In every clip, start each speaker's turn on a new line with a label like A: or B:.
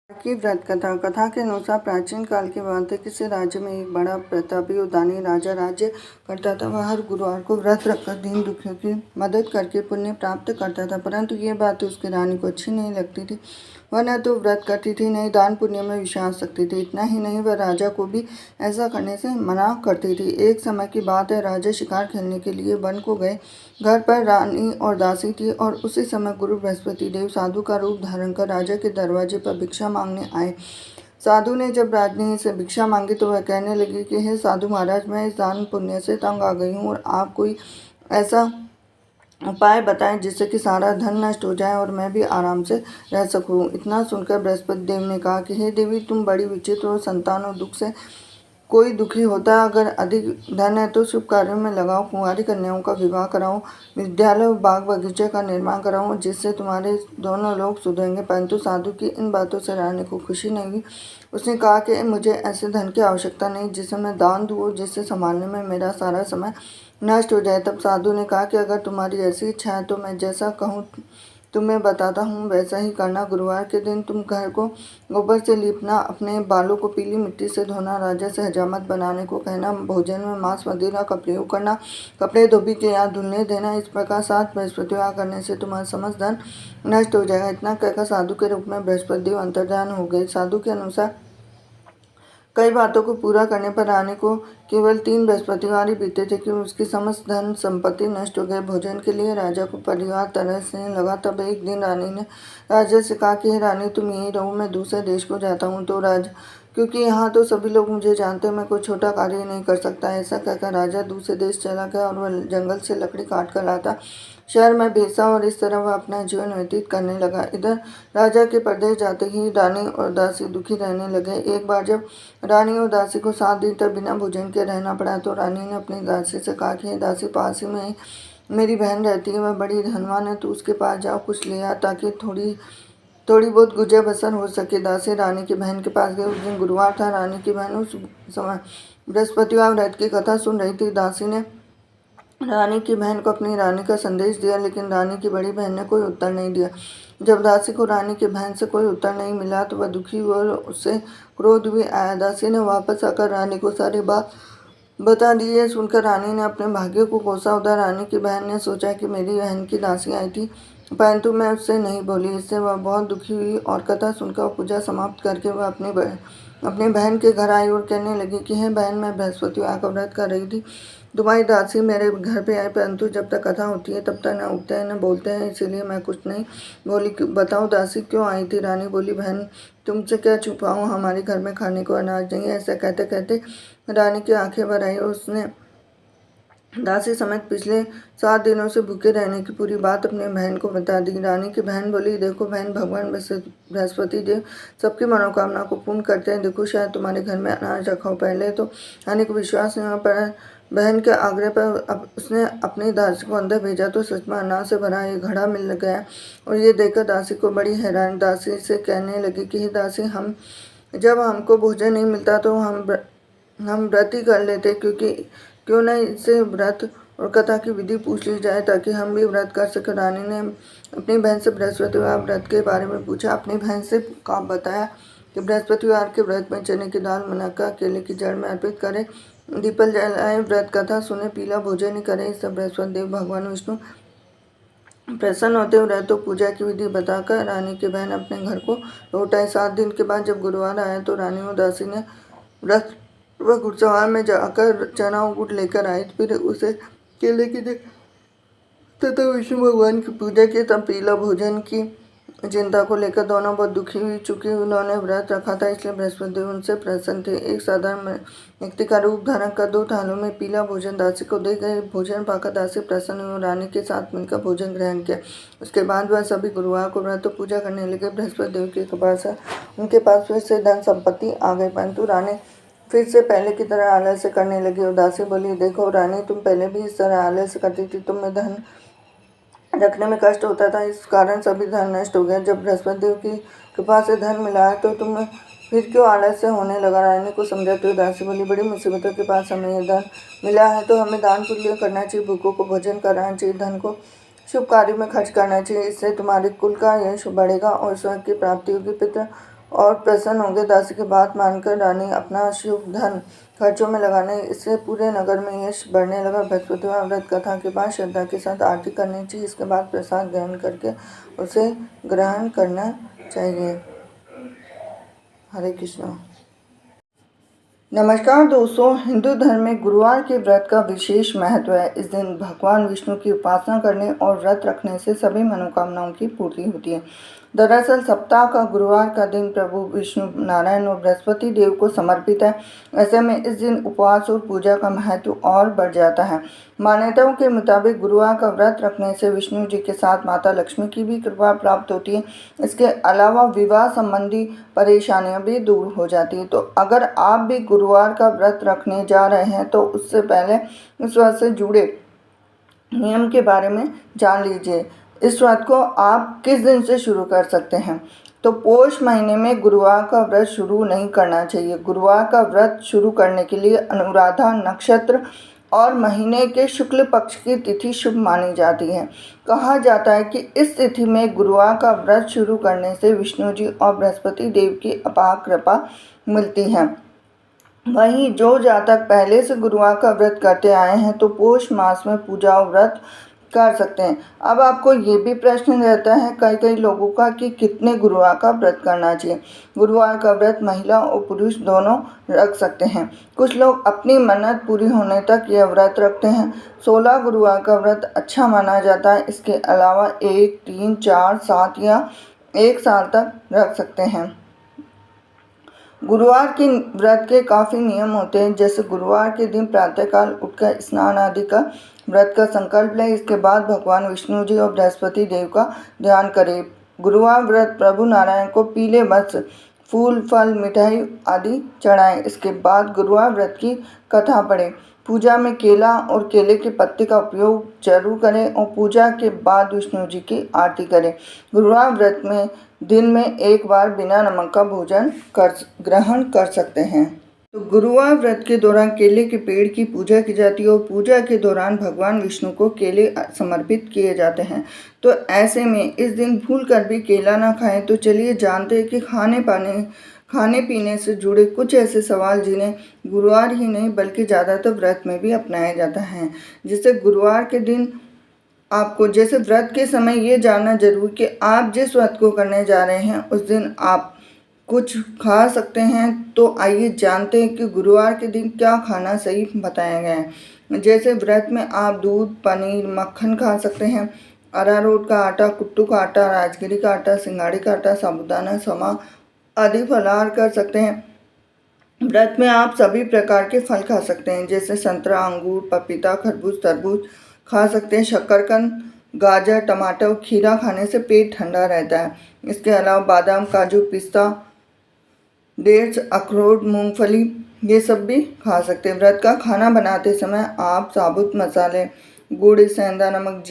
A: की व्रत कथा। कथा के अनुसार प्राचीन काल की बात है। किसी राज्य में एक बड़ा प्रतापी और दानी राजा राज्य करता था। वह हर गुरुवार को व्रत रखकर दीन दुखियों की मदद करके पुण्य प्राप्त करता था, परंतु ये बात उसकी रानी को अच्छी नहीं लगती थी। वह न तो व्रत करती थी, न ही दान पुण्य में विश्वास रखती थी। इतना ही नहीं, वह राजा को भी ऐसा करने से मना करती थी। एक समय की बात है, राजा शिकार खेलने के लिए वन को गए। घर पर रानी और दासी थी और उसी समय गुरु बृहस्पति देव साधु का रूप धारण कर राजा के दरवाजे पर भिक्षा मांगने आए। साधु ने जब रानी से भिक्षा मांगी तो वह कहने लगी कि हे साधु महाराज, मैं इस दान पुण्य से तंग आ गई हूँ और आप कोई ऐसा उपाय बताएं जिससे कि सारा धन नष्ट हो जाए और मैं भी आराम से रह सकूं। इतना सुनकर बृहस्पति देव ने कहा कि हे देवी, तुम बड़ी विचित्र और संतान और दुख से कोई दुखी होता है। अगर अधिक धन है तो शुभ कार्यों में लगाओ, कुंवारी कन्याओं का विवाह कराओ, विद्यालय और बाग बगीचे का निर्माण कराओ, जिससे तुम्हारे दोनों लोग सुधरेंगे। परंतु साधु की इन बातों से रानी को खुशी नहीं हुई। उसने कहा कि मुझे ऐसे धन की आवश्यकता नहीं जिसे मैं दान दूँ और जिससे संभालने में मेरा सारा समय नष्ट हो जाए। तब साधु ने कहा कि अगर तुम्हारी ऐसी इच्छा है तो मैं जैसा कहूँ तुम्हें बताता हूँ वैसा ही करना। गुरुवार के दिन तुम घर को गोबर से लीपना, अपने बालों को पीली मिट्टी से धोना, राजा से हजामत बनाने को कहना, भोजन में मांस मदिरा का प्रयोग करना, कपड़े धोबी के यहाँ धुलने देना। इस प्रकार 7 बृहस्पतिवार करने से तुम्हारा समस्त धन नष्ट हो जाएगा। इतना कहकर साधु के रूप में बृहस्पति देव अंतर्धान हो गए। साधु के अनुसार कई बातों को पूरा करने पर रानी को केवल 3 बृहस्पतिवार ही बीते थे कि उसकी समस्त धन संपत्ति नष्ट हो गए। भोजन के लिए राजा को परिवार तरसने लगा। तब एक दिन रानी ने राजा से कहा कि हे रानी, तुम यहीं रहो, मैं दूसरे देश को जाता हूँ तो क्योंकि यहाँ तो सभी लोग मुझे जानते हैं, मैं कोई छोटा कार्य नहीं कर सकता। ऐसा कहकर राजा दूसरे देश चला गया और वह जंगल से लकड़ी काट कर लाता, शहर में बेचा और इस तरह वह अपना जीवन व्यतीत करने लगा। इधर राजा के परदेश जाते ही रानी और दासी दुखी रहने लगे। एक बार जब रानी और दासी को 7 दिन तक बिना भोजन के रहना पड़ा तो रानी ने अपनी दासी से कहा कि दासी, पास ही में मेरी बहन रहती है, वह बड़ी धनवान है, तो उसके पास जाओ, कुछ ले आ ताकि थोड़ी बहुत गुजर बसर हो सके। दासी रानी की बहन के पास गई। उस दिन गुरुवार था। रानी की बहन उस समय बृहस्पतिवार व्रत की कथा सुन रही थी। दासी ने रानी की बहन को अपनी रानी का संदेश दिया, लेकिन रानी की बड़ी बहन ने कोई उत्तर नहीं दिया। जब दासी को रानी की बहन से कोई उत्तर नहीं मिला तो वह दुखी हुई और उससे क्रोध भी आया। दासी ने वापस आकर रानी को सारी बात बता दी। है सुनकर रानी ने अपने भाग्य को कोसा। उधर रानी की बहन ने सोचा कि मेरी बहन की दासी आई थी, परंतु मैं उससे नहीं बोली। इससे वह बहुत दुखी हुई और कथा सुनकर पूजा समाप्त करके वह अपनी बहन के घर आई और कहने लगी कि हे बहन, मैं बृहस्पतिवार का व्रत कर रही थी। तुम्हारी दासी मेरे घर पे आए, परंतु जब तक कथा होती है तब तक न उठते हैं न बोलते हैं, इसीलिए मैं कुछ नहीं बोली। बताओ दासी क्यों आई थी? रानी बोली, बहन, तुमसे क्या छुपाऊं, हमारे घर में खाने को अनाज नहीं है। ऐसा कहते कहते रानी की आंखें भर आई और उसने दासी समेत पिछले 7 दिनों से भूखे रहने की पूरी बात अपने बहन को बता दी। रानी की बहन बोली, देखो बहन, भगवान बृहस्पति देव सबकी मनोकामना को पूर्ण करते हैं। देखो, शायद तुम्हारे घर में अनाज रखा हो। पहले तो रानी को विश्वास नहीं हुआ, पर बहन के आग्रह पर उसने अपनी दासी को अंदर भेजा तो सच में अनाज से भरा एक घड़ा मिल गया और ये देखकर दासी को बड़ी हैरानी। दासी से कहने लगी कि हे दासी, जब हमको भोजन नहीं मिलता तो हम व्रत ही कर लेते, क्यों नहीं इससे व्रत और कथा की विधि पूछ ली जाए ताकि हम भी व्रत कर सके। रानी ने अपनी बहन से बृहस्पतिवार व्रत के बारे में पूछा। अपनी बहन से बताया कि बृहस्पतिवार के व्रत में चने की दाल, मुनक्का, केले की जड़ में अर्पित करें, दीपल जलाए, व्रत कथा सुने, पीला भोजन ही करें। इस सब बृहस्पति देव भगवान विष्णु प्रसन्न होते हुए व्रत पूजा की विधि बताकर रानी की बहन अपने घर को लौट आई। 7 दिन के बाद जब गुरुवार आया तो रानी और दासी ने व्रत वह घुड़सवार में जाकर चना और गुड़ लेकर आए। फिर उसे केले की तथा विष्णु भगवान की पूजा की। तब पीला भोजन की चिंता को लेकर दोनों बहुत दुखी हुई। चूंकि उन्होंने व्रत रखा था इसलिए बृहस्पति देव उनसे प्रसन्न थे। एक साधारण व्यक्ति का रूप धारण कर 2 थालों में पीला भोजन दासी को दे गए। भोजन पाकर दासी प्रसन्न हुई और रानी के साथ मिलकर भोजन ग्रहण किया। उसके बाद वह सभी गुरुवार को व्रत पूजा करने लगे। बृहस्पति देव की कृपा से उनके पास फिर से धन संपत्ति आ गई, परंतु रानी फिर से पहले की तरह आलस्य करने लगी। और दासी बोली, देखो रानी, तुम पहले भी इस तरह आलस्य करती थी, तुम्हें धन रखने में कष्ट होता था, इस कारण सभी धन नष्ट हो गया। जब बृहस्पति देव की कृपा से धन मिला है तो तुम्हें फिर क्यों आलस्य होने लगा? रानी को समझाते हुए दासी बोली, बड़ी मुसीबतों के पास हमें यह धन मिला है तो हमें दान पुण्य करना चाहिए, भूखों को भोजन कराना चाहिए, धन को शुभ कार्यों में खर्च करना चाहिए। इससे तुम्हारे कुल का यश बढ़ेगा और स्वर्ग की प्राप्ति होगी। और प्रसन्न होंगे। दासी की बात मानकर रानी अपना शुभ धन खर्चों में लगाने, इससे पूरे नगर में यश बढ़ने लगा। बृहस्पतिवार व्रत कथा के बाद श्रद्धा के साथ आरती करनी चाहिए। इसके बाद प्रसाद ग्रहण करके उसे ग्रहण करना चाहिए। हरे कृष्णा। नमस्कार दोस्तों, हिंदू धर्म में गुरुवार के व्रत का विशेष महत्व है। इस दिन भगवान विष्णु की उपासना करने और व्रत रखने से सभी मनोकामनाओं की पूर्ति होती है। दरअसल सप्ताह का गुरुवार का दिन प्रभु विष्णु नारायण और बृहस्पति देव को समर्पित है। ऐसे में इस दिन उपवास और पूजा का महत्व और बढ़ जाता है। मान्यताओं के मुताबिक गुरुवार का व्रत रखने से विष्णु जी के साथ माता लक्ष्मी की भी कृपा प्राप्त होती है। इसके अलावा विवाह संबंधी परेशानियां भी दूर हो जाती है। तो अगर आप भी गुरुवार का व्रत रखने जा रहे हैं तो उससे पहले इस व्रत से जुड़े नियम के बारे में जान लीजिए। इस व्रत को आप किस दिन से शुरू कर सकते हैं? तो पौष महीने में गुरुवार का व्रत शुरू नहीं करना चाहिए। गुरुवार का व्रत शुरू करने के लिए अनुराधा नक्षत्र और महीने के शुक्ल पक्ष की तिथि शुभ मानी जाती है। कहा जाता है कि इस तिथि में गुरुवार का व्रत शुरू करने से विष्णु जी और बृहस्पति देव की अपार कृपा मिलती है। वहीं जो जातक पहले से गुरुवार का व्रत करते आए हैं तो पौष मास में पूजा और व्रत कर सकते हैं। अब आपको ये भी प्रश्न रहता है कई लोगों का कि कितने गुरुवार का व्रत करना चाहिए। गुरुवार का व्रत महिला और पुरुष दोनों रख सकते हैं। कुछ लोग अपनी मन्नत पूरी होने तक यह व्रत रखते हैं। 16 गुरुवार का व्रत अच्छा माना जाता है। इसके अलावा 1, 3, 4, 7 या 1 साल तक रख सकते हैं। गुरुवार के व्रत के काफ़ी नियम होते हैं, जैसे गुरुवार के दिन प्रातःकाल उठकर स्नान आदि का व्रत का संकल्प लें। इसके बाद भगवान विष्णु जी और बृहस्पति देव का ध्यान करें। गुरुवार व्रत प्रभु नारायण को पीले वस्त्र, फूल, फल, मिठाई आदि चढ़ाएं। इसके बाद गुरुवार व्रत की कथा पढ़ें। पूजा में केला और केले के पत्ते का उपयोग जरूर करें और पूजा के बाद विष्णु जी की आरती करें। गुरुवार व्रत में दिन में एक बार बिना नमक का भोजन ग्रहण कर सकते हैं। तो गुरुवार व्रत के दौरान केले के पेड़ की पूजा की जाती है और पूजा के दौरान भगवान विष्णु को केले समर्पित किए जाते हैं। तो ऐसे में इस दिन भूल कर भी केला ना खाएं। तो चलिए जानते हैं कि खाने पीने से जुड़े कुछ ऐसे सवाल जिन्हें गुरुवार ही नहीं बल्कि ज़्यादातर व्रत में भी अपनाया जाता है। जैसे गुरुवार के दिन आपको जैसे व्रत के समय ये जानना जरूर कि आप जिस व्रत को करने जा रहे हैं उस दिन आप कुछ खा सकते हैं। तो आइए जानते हैं कि गुरुवार के दिन क्या खाना सही बताया गया है। जैसे व्रत में आप दूध, पनीर, मक्खन खा सकते हैं। अरारोट का आटा, कुट्टू का आटा, राजगिरी का आटा, सिंगाड़ी का आटा, साबूदाना, समा आदि फलाहार कर सकते हैं। व्रत में आप सभी प्रकार के फल खा सकते हैं, जैसे संतरा, अंगूर, पपीता, खरबूज, तरबूज खा सकते हैं। शकरकंद, गाजर, टमाटर और खीरा खाने से पेट ठंडा रहता है। इसके अलावा बादाम, काजू, पिस्ता, डेट्स, अखरोट, मूंगफली ये सब भी खा सकते हैं। व्रत का खाना बनाते समय आप साबुत मसाले, गुड़, सेंधा नमक,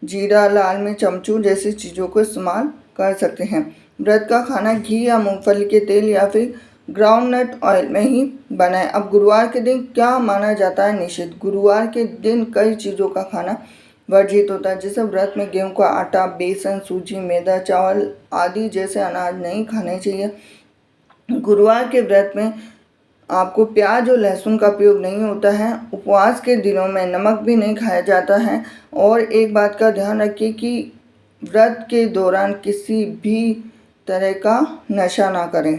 A: जीरा, लाल मिर्च, अमचूर जैसी चीज़ों को इस्तेमाल कर सकते हैं। व्रत का खाना घी या मूंगफली के तेल या फिर ग्राउंडनट ऑयल में ही बनाएं। अब गुरुवार के दिन क्या माना जाता है निषिद्ध? गुरुवार के दिन कई चीज़ों का खाना वर्जित होता है, जैसे व्रत में गेहूं का आटा, बेसन, सूजी, मैदा, चावल आदि जैसे अनाज नहीं खाने चाहिए। गुरुवार के व्रत में आपको प्याज और लहसुन का उपयोग नहीं होता है। उपवास के दिनों में नमक भी नहीं खाया जाता है। और एक बात का ध्यान रखिए कि व्रत के दौरान किसी भी तरह का नशा ना करें।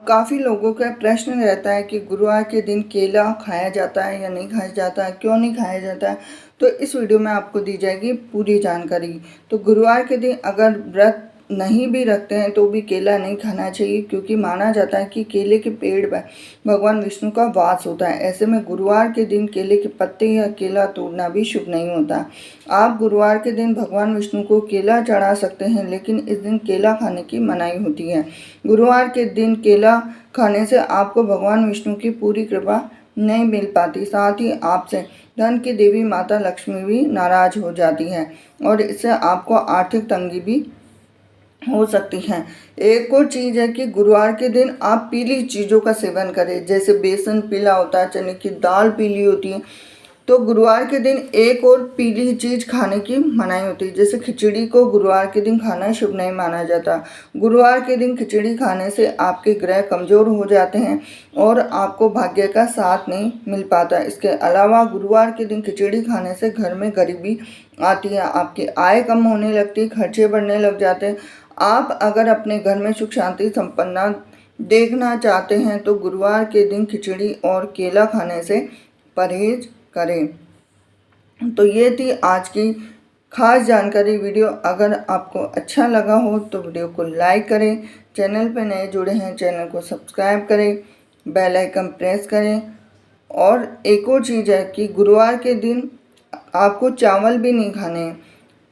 A: काफ़ी लोगों का प्रश्न रहता है कि गुरुवार के दिन केला खाया जाता है या नहीं खाया जाता है, क्यों नहीं खाया जाता है। तो इस वीडियो में आपको दी जाएगी पूरी जानकारी। तो गुरुवार के दिन अगर व्रत नहीं भी रखते हैं तो भी केला नहीं खाना चाहिए, क्योंकि माना जाता है कि केले के पेड़ पर भगवान विष्णु का वास होता है। ऐसे में गुरुवार के दिन केले के पत्ते या केला तोड़ना भी शुभ नहीं होता। आप गुरुवार के दिन भगवान विष्णु को केला चढ़ा सकते हैं, लेकिन इस दिन केला खाने की मनाही होती है। गुरुवार के दिन केला खाने से आपको भगवान विष्णु की पूरी कृपा नहीं मिल पाती, साथ ही आपसे धन की देवी माता लक्ष्मी भी नाराज हो जाती है और इससे आपको आर्थिक तंगी भी हो सकती हैं। एक और चीज़ है कि गुरुवार के दिन आप पीली चीज़ों का सेवन करें, जैसे बेसन पीला होता है, चने की दाल पीली होती है, तो गुरुवार के दिन एक और पीली चीज़ खाने की मनाही होती है, जैसे खिचड़ी को गुरुवार के दिन खाना शुभ नहीं माना जाता। गुरुवार के दिन खिचड़ी खाने से आपके ग्रह कमज़ोर हो जाते हैं और आपको भाग्य का साथ नहीं मिल पाता। इसके अलावा गुरुवार के दिन खिचड़ी खाने से घर में गरीबी आती है, आपकी आय कम होने लगती है, खर्चे बढ़ने लग जाते हैं। आप अगर अपने घर में सुख शांति संपन्नता देखना चाहते हैं तो गुरुवार के दिन खिचड़ी और केला खाने से परहेज करें। तो ये थी आज की खास जानकारी वीडियो। अगर आपको अच्छा लगा हो तो वीडियो को लाइक करें, चैनल पर नए जुड़े हैं चैनल को सब्सक्राइब करें, बेल आइकन प्रेस करें। और एक और चीज़ है कि गुरुवार के दिन आपको चावल भी नहीं खाने हैं।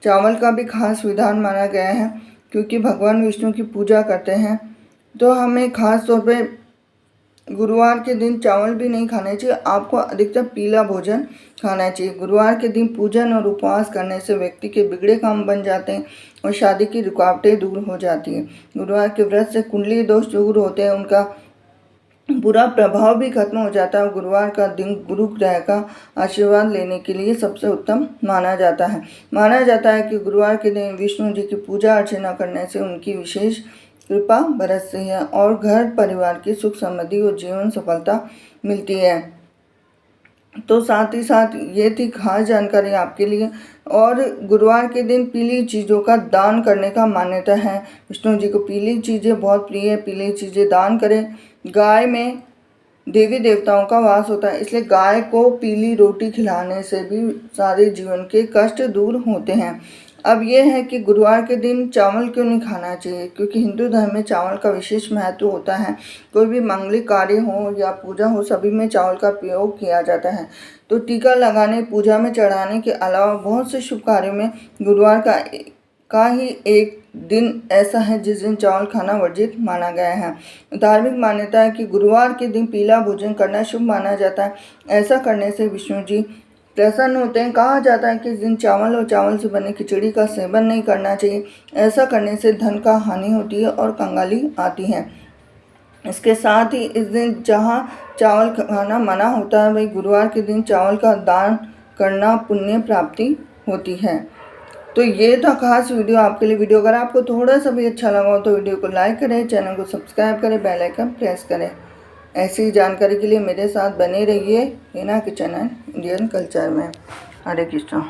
A: चावल का भी खास विधान माना गया है, क्योंकि भगवान विष्णु की पूजा करते हैं तो हमें खास तौर पे गुरुवार के दिन चावल भी नहीं खाने चाहिए। आपको अधिकतर पीला भोजन खाना चाहिए। गुरुवार के दिन पूजन और उपवास करने से व्यक्ति के बिगड़े काम बन जाते हैं और शादी की रुकावटें दूर हो जाती हैं। गुरुवार के व्रत से कुंडली दोष दूर होते हैं, उनका बुरा प्रभाव भी खत्म हो जाता है। गुरुवार का दिन गुरु ग्रह का आशीर्वाद लेने के लिए सबसे उत्तम माना जाता है। माना जाता है कि गुरुवार के दिन विष्णु जी की पूजा अर्चना करने से उनकी विशेष कृपा बरसती है और घर परिवार की सुख समृद्धि और जीवन सफलता मिलती है। तो साथ ही साथ ये थी खास जानकारी आपके लिए। और गुरुवार के दिन पीली चीज़ों का दान करने का मान्यता है। विष्णु जी को पीली चीज़ें बहुत प्रिय है, पीली चीज़ें दान करें। गाय में देवी देवताओं का वास होता है, इसलिए गाय को पीली रोटी खिलाने से भी सारे जीवन के कष्ट दूर होते हैं। अब यह है कि गुरुवार के दिन चावल क्यों नहीं खाना चाहिए, क्योंकि हिंदू धर्म में चावल का विशेष महत्व होता है। कोई भी मांगलिक कार्य हो या पूजा हो, सभी में चावल का प्रयोग किया जाता है। तो टीका लगाने, पूजा में चढ़ाने के अलावा बहुत से शुभ कार्यों में गुरुवार का ही एक दिन ऐसा है जिस दिन चावल खाना वर्जित माना गया है। धार्मिक मान्यता है कि गुरुवार के दिन पीला भोजन करना शुभ माना जाता है। ऐसा करने से विष्णु जी प्रसन्न होते हैं। कहा जाता है कि इस दिन चावल और चावल से बने खिचड़ी का सेवन नहीं करना चाहिए। ऐसा करने से धन का हानि होती है और कंगाली आती है। इसके साथ ही इस दिन जहाँ चावल खाना मना होता है, वही गुरुवार के दिन चावल का दान करना पुण्य प्राप्ति होती है। तो ये था खास वीडियो आपके लिए। वीडियो अगर आपको थोड़ा सा भी अच्छा लगा हो तो वीडियो को लाइक करें, चैनल को सब्सक्राइब करें, बेल आइकन प्रेस करें। ऐसी जानकारी के लिए मेरे साथ बने रहिए Hina kitchen and Indian culture में। हरे कृष्णा।